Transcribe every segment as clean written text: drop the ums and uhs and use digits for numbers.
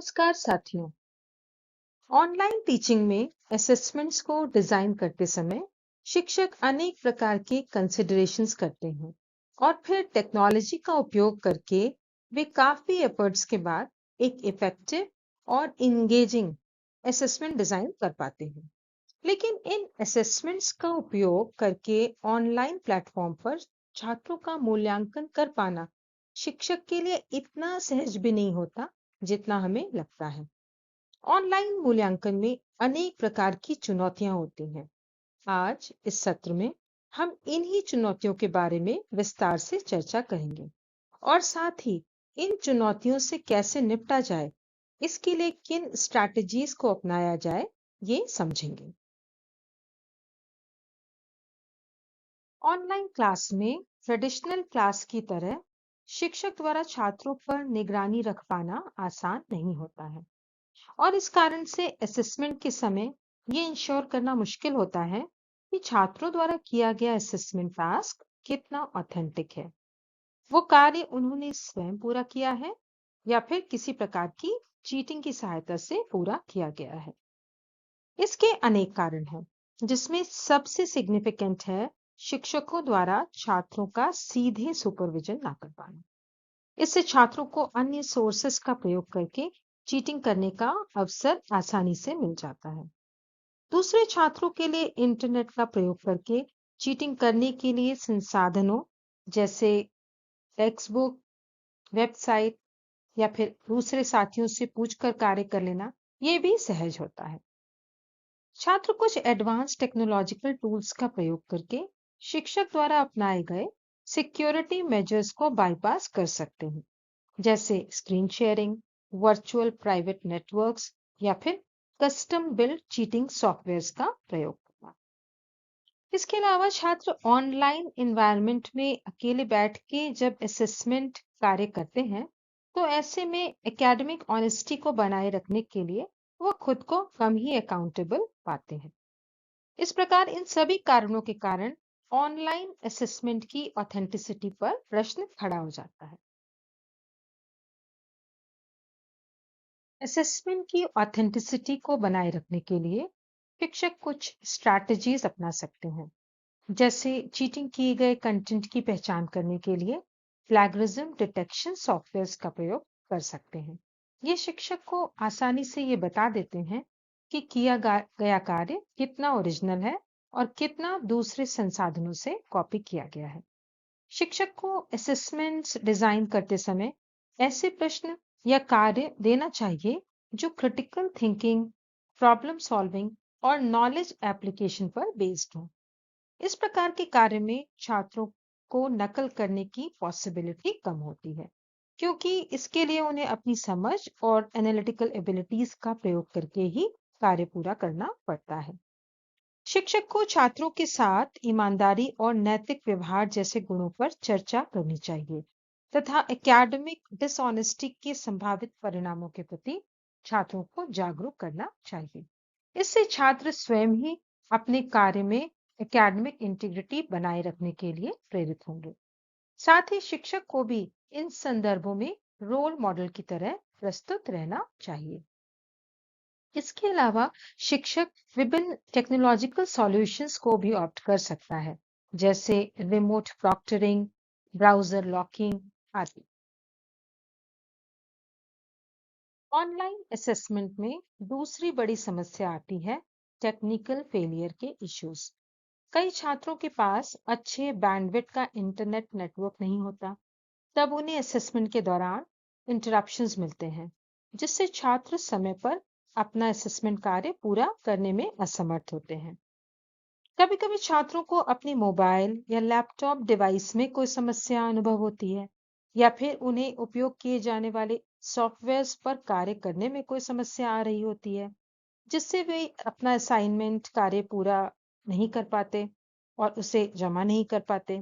नमस्कार साथियों। Online teaching में असेसमेंट्स को डिजाइन करते समय शिक्षक अनेक प्रकार के कंसिडरेशंस करते हैं और फिर टेक्नोलॉजी का उपयोग करके वे काफी एफर्ट्स के बाद एक इफेक्टिव और इंगेजिंग असेसमेंट डिजाइन कर पाते हैं। लेकिन इन असेसमेंट्स का उपयोग करके ऑनलाइन प्लेटफॉर्म पर छात्रों का मूल्यांकन कर पाना शिक्षक के लिए इतना सहज भी नहीं होता जितना हमें लगता है। ऑनलाइन मूल्यांकन में अनेक प्रकार की चुनौतियां होती हैं। आज इस सत्र में हम इन्हीं चुनौतियों के बारे में विस्तार से चर्चा करेंगे और साथ ही इन चुनौतियों से कैसे निपटा जाए, इसके लिए किन स्ट्रैटेजीज को अपनाया जाए, ये समझेंगे। ऑनलाइन क्लास में ट्रेडिशनल क्लास की तरह शिक्षक द्वारा छात्रों पर निगरानी रख पाना आसान नहीं होता है और इस कारण से असेसमेंट के समय ये इंश्योर करना मुश्किल होता है कि छात्रों द्वारा किया गया असेसमेंट टास्क कितना ऑथेंटिक है। वो कार्य उन्होंने स्वयं पूरा किया है या फिर किसी प्रकार की चीटिंग की सहायता से पूरा किया गया है। इसके अनेक कारण हैं, जिसमें सबसे सिग्निफिकेंट है शिक्षकों द्वारा छात्रों का सीधे सुपरविजन ना कर पाना। इससे छात्रों को अन्य सोर्सेस का प्रयोग करके चीटिंग करने का अवसर आसानी से मिल जाता है। दूसरे छात्रों के लिए इंटरनेट का प्रयोग करके चीटिंग करने के लिए संसाधनों जैसे टेक्स्ट बुक, वेबसाइट या फिर दूसरे साथियों से पूछकर कार्य कर लेना, ये भी सहज होता है। छात्र कुछ एडवांस टेक्नोलॉजिकल टूल्स का प्रयोग करके शिक्षक द्वारा अपनाए गए सिक्योरिटी मेजर्स को बाईपास कर सकते हैं, जैसे screen sharing, virtual private networks या फिर कस्टम बिल्ड चीटिंग सॉफ्टवेयर्स का प्रयोग करना। इसके अलावा छात्र ऑनलाइन एनवायरनमेंट में अकेले बैठ के जब असेसमेंट कार्य करते हैं, तो ऐसे में एकेडमिक ऑनेस्टी को बनाए रखने के लिए वह खुद को कम ही अकाउंटेबल पाते हैं। इस प्रकार इन सभी कारणों के कारण ऑनलाइन असेसमेंट की ऑथेंटिसिटी पर प्रश्न खड़ा हो जाता है। असेसमेंट की ऑथेंटिसिटी को बनाए रखने के लिए शिक्षक कुछ स्ट्रैटेजीज अपना सकते हैं, जैसे चीटिंग किए गए कंटेंट की पहचान करने के लिए प्लैगरिज्म डिटेक्शन सॉफ्टवेयर्स का प्रयोग कर सकते हैं। ये शिक्षक को आसानी से ये बता देते हैं कि गया कार्य कितना ओरिजिनल है और कितना दूसरे संसाधनों से कॉपी किया गया है। शिक्षक को असेसमेंट्स डिजाइन करते समय ऐसे प्रश्न या कार्य देना चाहिए जो क्रिटिकल थिंकिंग, प्रॉब्लम सॉल्विंग और नॉलेज एप्लीकेशन पर बेस्ड हो। इस प्रकार के कार्य में छात्रों को नकल करने की पॉसिबिलिटी कम होती है, क्योंकि इसके लिए उन्हें अपनी समझ और एनालिटिकल एबिलिटीज का प्रयोग करके ही कार्य पूरा करना पड़ता है। शिक्षक को छात्रों के साथ ईमानदारी और नैतिक व्यवहार जैसे गुणों पर चर्चा करनी चाहिए तथा एकेडमिक डिसऑनेस्टी के संभावित परिणामों के प्रति छात्रों को जागरूक करना चाहिए। इससे छात्र स्वयं ही अपने कार्य में एकेडमिक इंटीग्रिटी बनाए रखने के लिए प्रेरित होंगे। साथ ही शिक्षक को भी इन संदर्भों में रोल मॉडल की तरह प्रस्तुत रहना चाहिए। इसके अलावा शिक्षक विभिन्न टेक्नोलॉजिकल सॉल्यूशंस को भी ऑप्ट कर सकता है, जैसे रिमोट प्रॉक्टरिंग, ब्राउजर लॉकिंग आदि। ऑनलाइन असेसमेंट में दूसरी बड़ी समस्या आती है टेक्निकल फेलियर के इश्यूज। कई छात्रों के पास अच्छे बैंडविड्थ का इंटरनेट नेटवर्क नहीं होता, तब उन्हें असेसमेंट के दौरान इंटरप्शंस मिलते हैं, जिससे छात्र समय पर अपना असेसमेंट कार्य पूरा करने में असमर्थ होते हैं। कभी-कभी छात्रों को अपने मोबाइल या लैपटॉप डिवाइस में कोई समस्या अनुभव होती है या फिर उन्हें उपयोग किए जाने वाले सॉफ्टवेयर्स पर कार्य करने में कोई समस्या आ रही होती है, जिससे वे अपना असाइनमेंट कार्य पूरा नहीं कर पाते और उसे जमा नहीं कर पाते।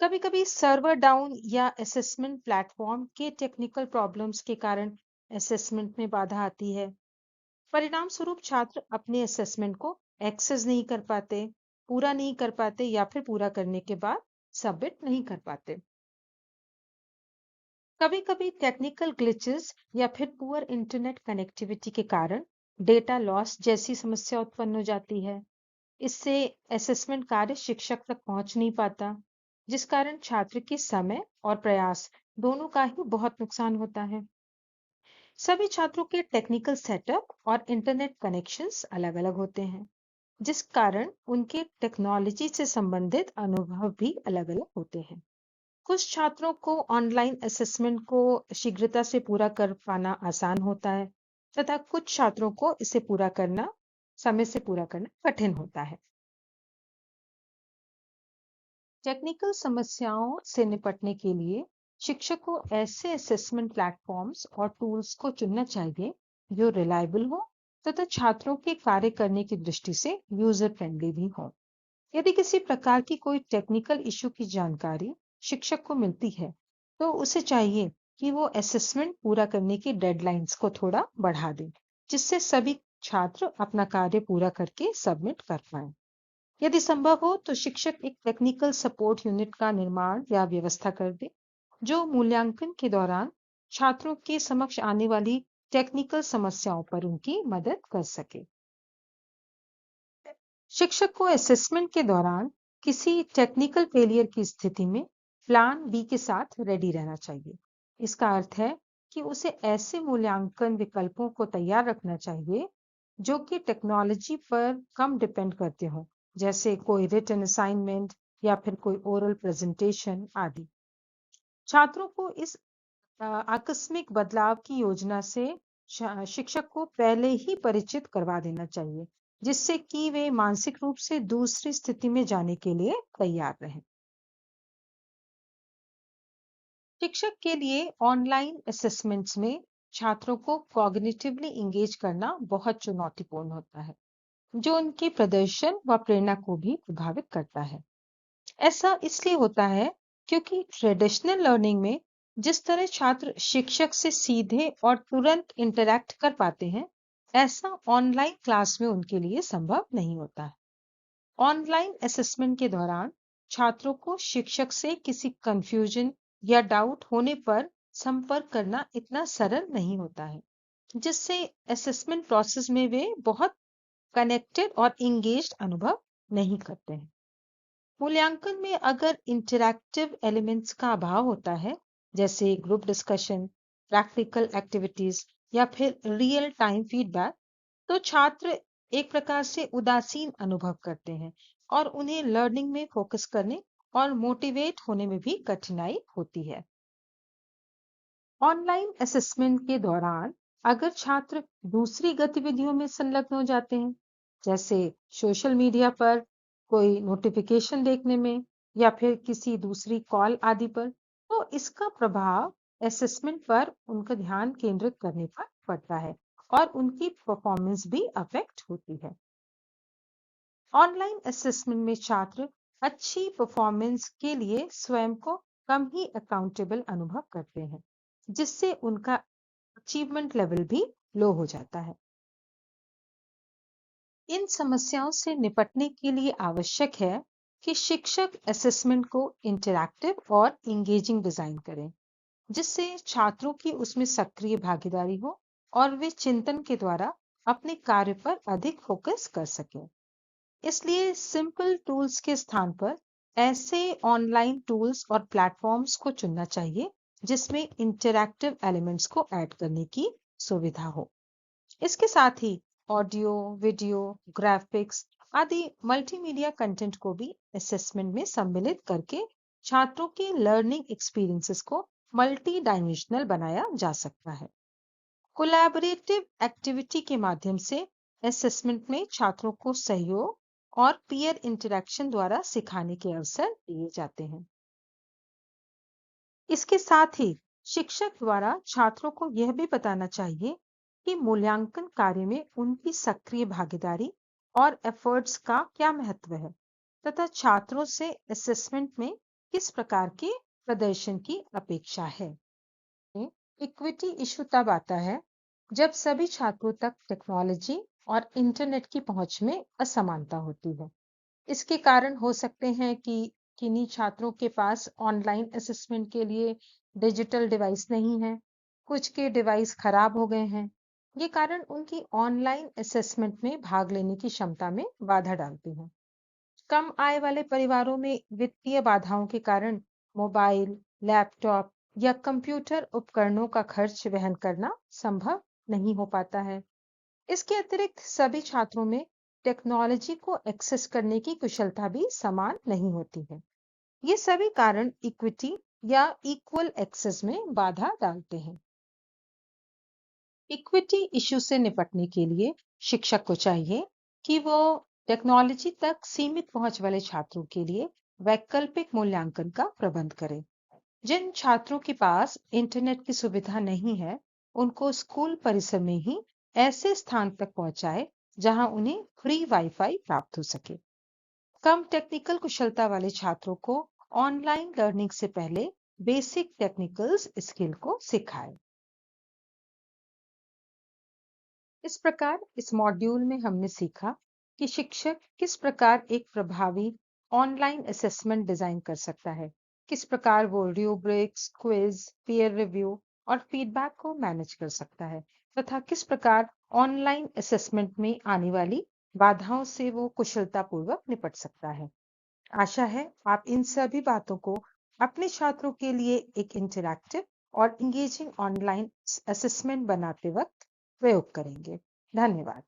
कभी-कभी सर्वर डाउन या असेसमेंट प्लेटफॉर्म के टेक्निकल प्रॉब्लम्स के कारण असेसमेंट में बाधा आती है। परिणाम स्वरूप छात्र अपने असेसमेंट को एक्सेस नहीं कर पाते, पूरा नहीं कर पाते या फिर पूरा करने के बाद सबमिट नहीं कर पाते। कभी-कभी टेक्निकल ग्लिचेस या फिर पुअर इंटरनेट कनेक्टिविटी के कारण डेटा लॉस जैसी समस्या उत्पन्न हो जाती है। इससे असेसमेंट कार्य शिक्षक तक पहुंच नहीं पाता, जिस कारण छात्र के समय और प्रयास दोनों का ही बहुत नुकसान होता है। सभी छात्रों के टेक्निकल सेटअप और इंटरनेट कनेक्शंस अलग-अलग होते हैं, जिस कारण उनके टेक्नोलॉजी से संबंधित अनुभव भी अलग-अलग होते हैं। कुछ छात्रों को ऑनलाइन असेसमेंट को शीघ्रता से पूरा कर पाना आसान होता है, तथा कुछ छात्रों को इसे पूरा करना समय से पूरा करना कठिन होता है। टेक्निकल समस्याओं से निपटने के लिए शिक्षक को ऐसे असेसमेंट प्लेटफॉर्म्स और टूल्स को चुनना चाहिए जो रिलायबल हो तथा छात्रों के कार्य करने की दृष्टि से यूजर फ्रेंडली भी हो। यदि किसी प्रकार की कोई टेक्निकल इशू की जानकारी शिक्षक को मिलती है, तो उसे चाहिए कि वो असेसमेंट पूरा करने की डेडलाइंस को थोड़ा बढ़ा दे, जिससे सभी छात्र अपना कार्य पूरा करके सबमिट कर पाए। यदि संभव हो तो शिक्षक एक टेक्निकल सपोर्ट यूनिट का निर्माण या व्यवस्था कर दे, जो मूल्यांकन के दौरान छात्रों के समक्ष आने वाली टेक्निकल समस्याओं पर उनकी मदद कर सके। शिक्षक को असेसमेंट के दौरान किसी टेक्निकल फेलियर की स्थिति में प्लान बी के साथ रेडी रहना चाहिए। इसका अर्थ है कि उसे ऐसे मूल्यांकन विकल्पों को तैयार रखना चाहिए जो कि टेक्नोलॉजी पर कम डिपेंड करते हों, जैसे कोई रिटन असाइनमेंट या फिर कोई ओरल प्रेजेंटेशन आदि। छात्रों को इस आकस्मिक बदलाव की योजना से शिक्षक को पहले ही परिचित करवा देना चाहिए, जिससे कि वे मानसिक रूप से दूसरी स्थिति में जाने के लिए तैयार रहें। शिक्षक के लिए ऑनलाइन असेसमेंट्स में छात्रों को कॉग्निटिवली इंगेज करना बहुत चुनौतीपूर्ण होता है, जो उनके प्रदर्शन व प्रेरणा को भी प्रभावित करता है। ऐसा इसलिए होता है क्योंकि ट्रेडिशनल लर्निंग में जिस तरह छात्र शिक्षक से सीधे और तुरंत इंटरैक्ट कर पाते हैं, ऐसा ऑनलाइन क्लास में उनके लिए संभव नहीं होता है। ऑनलाइन असेसमेंट के दौरान छात्रों को शिक्षक से किसी कंफ्यूजन या डाउट होने पर संपर्क करना इतना सरल नहीं होता है, जिससे असेसमेंट प्रोसेस में वे बहुत कनेक्टेड और इंगेज्ड अनुभव नहीं करते हैं। मूल्यांकन में अगर इंटरैक्टिव एलिमेंट्स का अभाव होता है, जैसे ग्रुप डिस्कशन, प्रैक्टिकल एक्टिविटीज या फिर रियल टाइम फीडबैक, तो छात्र एक प्रकार से उदासीन अनुभव करते हैं और उन्हें लर्निंग में फोकस करने और मोटिवेट होने में भी कठिनाई होती है। ऑनलाइन असेसमेंट के दौरान अगर छात्र दूसरी गतिविधियों में संलग्न हो जाते हैं, जैसे सोशल मीडिया पर कोई नोटिफिकेशन देखने में या फिर किसी दूसरी कॉल आदि पर, तो इसका प्रभाव असेसमेंट पर उनका ध्यान केंद्रित करने पर पड़ता है और उनकी परफॉर्मेंस भी अफेक्ट होती है। ऑनलाइन असेसमेंट में छात्र अच्छी परफॉर्मेंस के लिए स्वयं को कम ही अकाउंटेबल अनुभव करते हैं, जिससे उनका अचीवमेंट लेवल भी लो हो जाता है। इन समस्याओं से निपटने के लिए आवश्यक है कि शिक्षक असेसमेंट को इंटरैक्टिव और इंगेजिंग डिजाइन करें, जिससे छात्रों की उसमें सक्रिय भागीदारी हो और वे चिंतन के द्वारा अपने कार्य पर अधिक फोकस कर सकें। इसलिए सिंपल टूल्स के स्थान पर ऐसे ऑनलाइन टूल्स और प्लेटफॉर्म्स को चुनना चाहिए जिसमें इंटरैक्टिव एलिमेंट्स को ऐड करने की सुविधा हो। इसके साथ ही ऑडियो, वीडियो, ग्राफिक्स आदि मल्टीमीडिया कंटेंट को भी असेसमेंट में सम्मिलित करके छात्रों के लर्निंग एक्सपीरियंसेस को मल्टी डायमेंशनल बनाया जा सकता है। कोलैबोरेटिव एक्टिविटी के माध्यम से असेसमेंट में छात्रों को सहयोग और पीयर इंटरैक्शन द्वारा सिखाने के अवसर दिए जाते हैं। इसके साथ ही शिक्षक द्वारा छात्रों को यह भी बताना चाहिए कि मूल्यांकन कार्य में उनकी सक्रिय भागीदारी और एफर्ट्स का क्या महत्व है तथा छात्रों से असेसमेंट में किस प्रकार के प्रदर्शन की अपेक्षा है। इक्विटी इशू तब आता है जब सभी छात्रों तक टेक्नोलॉजी और इंटरनेट की पहुंच में असमानता होती है। इसके कारण हो सकते हैं कि किन्हीं छात्रों के पास ऑनलाइन असेसमेंट के लिए डिजिटल डिवाइस नहीं है, कुछ के डिवाइस खराब हो गए हैं। ये कारण उनकी ऑनलाइन असेसमेंट में भाग लेने की क्षमता में बाधा डालते हैं। कम आय वाले परिवारों में वित्तीय बाधाओं के कारण मोबाइल, लैपटॉप या कंप्यूटर उपकरणों का खर्च वहन करना संभव नहीं हो पाता है। इसके अतिरिक्त सभी छात्रों में टेक्नोलॉजी को एक्सेस करने की कुशलता भी समान नहीं होती है। ये सभी कारण इक्विटी या इक्वल एक्सेस में बाधा डालते हैं। इक्विटी इश्यू से निपटने के लिए शिक्षक को चाहिए कि वो टेक्नोलॉजी तक सीमित पहुंच वाले छात्रों के लिए वैकल्पिक मूल्यांकन का प्रबंध करें। जिन छात्रों के पास इंटरनेट की सुविधा नहीं है, उनको स्कूल परिसर में ही ऐसे स्थान तक पहुंचाए जहां उन्हें फ्री वाईफाई प्राप्त हो सके। कम टेक्निकल कुशलता वाले छात्रों को ऑनलाइन लर्निंग से पहले बेसिक टेक्निकल्स स्किल को सिखाए। इस प्रकार इस मॉड्यूल में हमने सीखा कि शिक्षक किस प्रकार एक प्रभावी ऑनलाइन असेसमेंट डिजाइन कर सकता है, किस प्रकार वो रूब्रिक्स, क्विज, पीयर रिव्यू और फीडबैक को मैनेज कर सकता है, तथा किस प्रकार ऑनलाइन असेसमेंट में आने वाली बाधाओं से वो कुशलतापूर्वक निपट सकता है। आशा है आप इन सभी बातों को अपने छात्रों के लिए एक इंटरैक्टिव और इंगेजिंग ऑनलाइन असेसमेंट बनाते वक्त प्रयोग करेंगे। धन्यवाद।